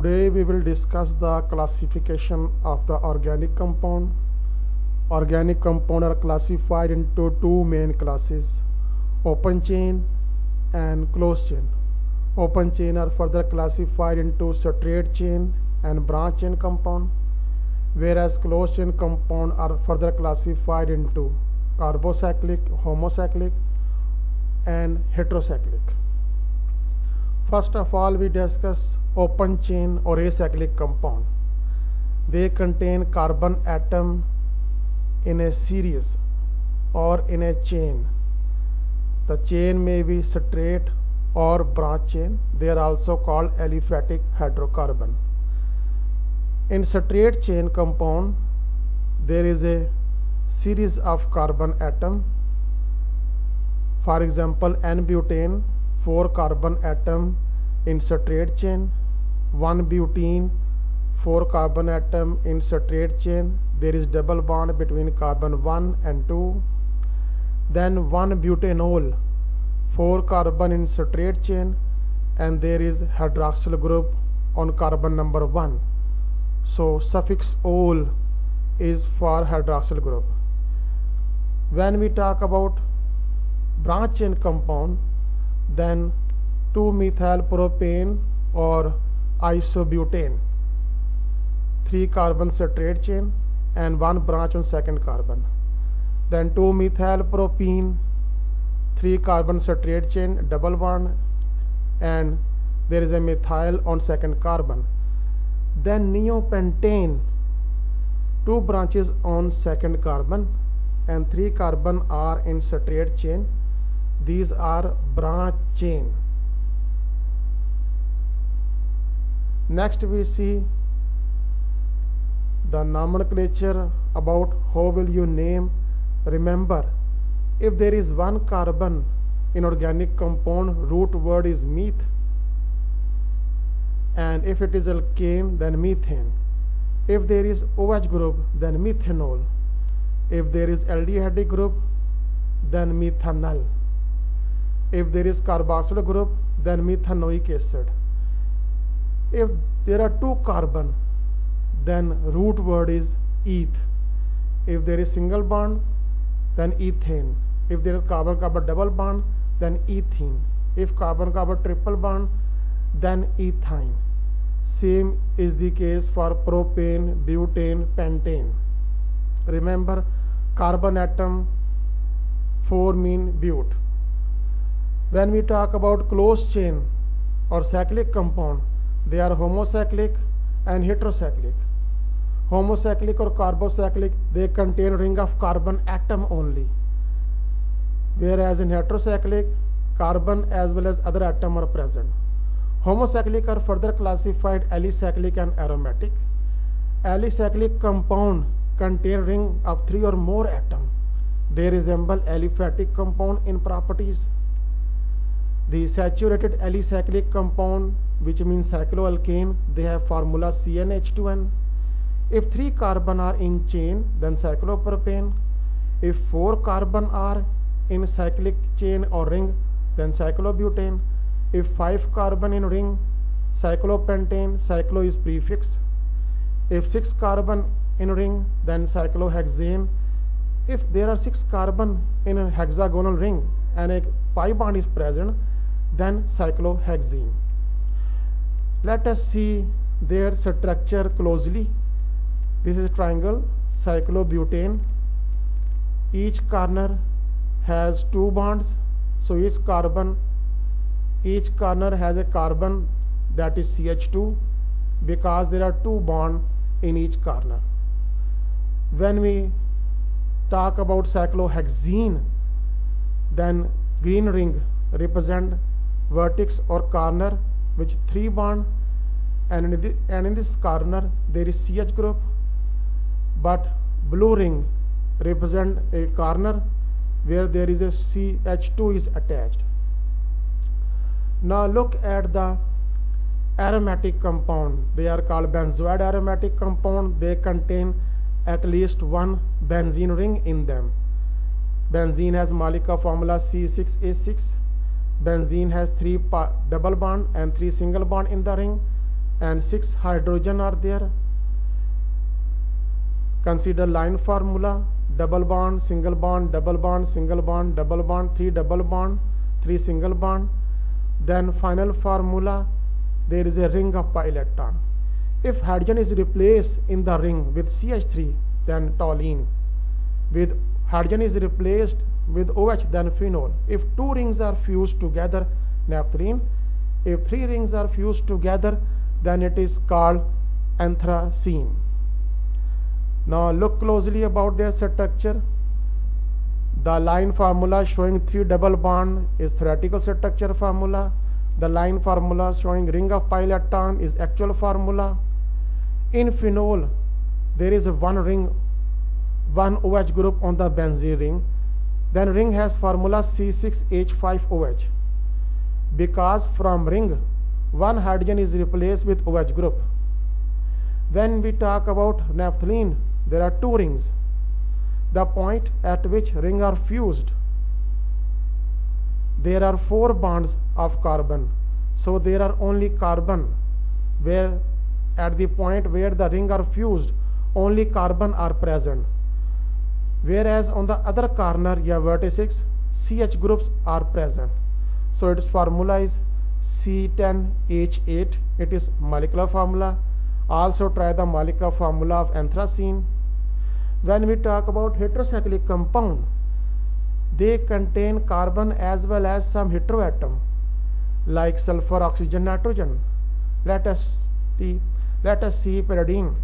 Today we will discuss the classification of the organic compound. Organic compounds are classified into two main classes, open chain and closed chain. Open chain are further classified into straight chain and branch chain compound, whereas closed chain compound are further classified into carbocyclic, homocyclic and heterocyclic. First of all, we discuss open chain or acyclic compound. They contain carbon atom in a series or in a chain. The chain may be straight or branch chain. They are also called aliphatic hydrocarbon. In straight chain compound, there is a series of carbon atom. For example, N-butane, 4 carbon atom in straight chain, 1 butene, 4 carbon atom in straight chain. There is double bond between carbon 1 and 2. Then 1 butanol, 4 carbon in straight chain, and there is hydroxyl group on carbon number 1. So suffix ol is for hydroxyl group. When we talk about branch chain compound, then 2-methyl propane or isobutane, 3 carbon straight chain and 1 branch on second carbon. Then 2-methyl propene, 3 carbon straight chain, double bond, and there is a methyl on second carbon. Then neopentane, 2 branches on second carbon and 3 carbon are in straight chain. These are branch chain. Next we see the nomenclature about how will you name. Remember, if there is 1 carbon in organic compound, root word is meth, and if it is alkane, then methane. If there is OH group, then methanol. If there is aldehyde group, then methanol. If there is carboxyl group, then methanoic acid. If there are 2 carbon, then root word is eth. If there is single bond, then ethane. If there is carbon-carbon double bond, then ethene. If carbon-carbon triple bond, then ethyne. Same is the case for propane, butane, pentane. Remember, carbon atom 4 mean but. When we talk about closed chain or cyclic compound, they are homocyclic and heterocyclic. Homocyclic or carbocyclic, they contain ring of carbon atom only, whereas in heterocyclic, carbon as well as other atom are present. Homocyclic are further classified alicyclic and aromatic. Alicyclic compound contain ring of 3 or more atom. They resemble aliphatic compound in properties. The saturated alicyclic compound, which means cycloalkane, they have formula CnH2n. If 3 carbon are in chain, then cyclopropane. If 4 carbon are in cyclic chain or ring, then cyclobutane. If 5 carbon in ring, cyclopentane, cyclo is prefix. If 6 carbon in ring, then cyclohexane. If there are 6 carbon in a hexagonal ring and a pi bond is present, then cyclohexene. Let us see their structure closely. This is a triangle, cyclobutane. Each corner has 2 bonds, so each corner has a carbon, that is CH2, because there are 2 bonds in each corner. When we talk about cyclohexene, then green ring represent vertex or corner which 3 bond, and in this corner there is CH group, but blue ring represent a corner where there is a CH2 is attached. Now look at the aromatic compound. They are called benzoid aromatic compound. They contain at least 1 benzene ring in them. Benzene has molecular formula C6H6. Benzene has 3 double bond and 3 single bond in the ring. and 6 hydrogen are there. Consider line formula: double bond, single bond, double bond, single bond, double bond, 3 double bond, 3 single bond. Then final formula, there is a ring of pi electron. If hydrogen is replaced in the ring with CH3, then toluene. With hydrogen is replaced with OH, then phenol. If 2 rings are fused together, naphthalene. If 3 rings are fused together, then it is called anthracene. Now look closely about their structure. The line formula showing 3 double bond is theoretical structure formula. The line formula showing ring of pi electron is actual formula. In phenol, there is one ring, one OH group on the benzene ring. Then ring has formula C6H5OH. Because from ring, one hydrogen is replaced with OH group. When we talk about naphthalene, there are 2 rings. The point at which rings are fused, there are 4 bonds of carbon. So there are only carbon, where at the point where the rings are fused, only carbon are present. Whereas on the other corner, your vertices, CH groups are present. So its formula is C10H8. It is molecular formula. Also try the molecular formula of anthracene. When we talk about heterocyclic compound, they contain carbon as well as some heteroatom like sulfur, oxygen, nitrogen. Let us see pyridine.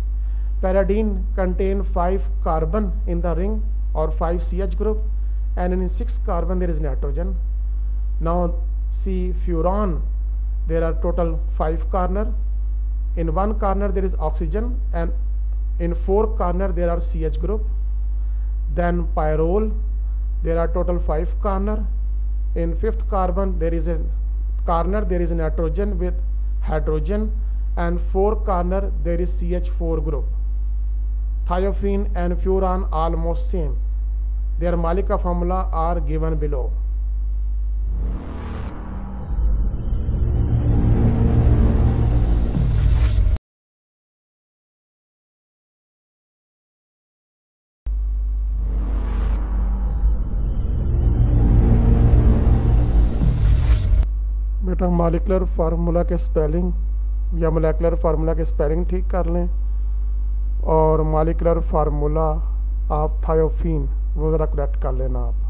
Pyridine contain 5 carbon in the ring or 5 CH group, and in 6 carbon there is nitrogen. Now see furan. There are total 5 corner. In 1 corner there is oxygen, and in 4 corner there are CH group. Then pyrrole, there are total 5 corner. In 5th carbon there is a corner, there is a nitrogen with hydrogen, and 4 corner there is CH4 group. Thiophene and furan almost same. Their molecular formula are given below. बेटा molecular formula के spelling या molecular formula के spelling ठीक कर लें, और molecular formula of thiophene वो ज़रा करेक्ट कर लेना आप।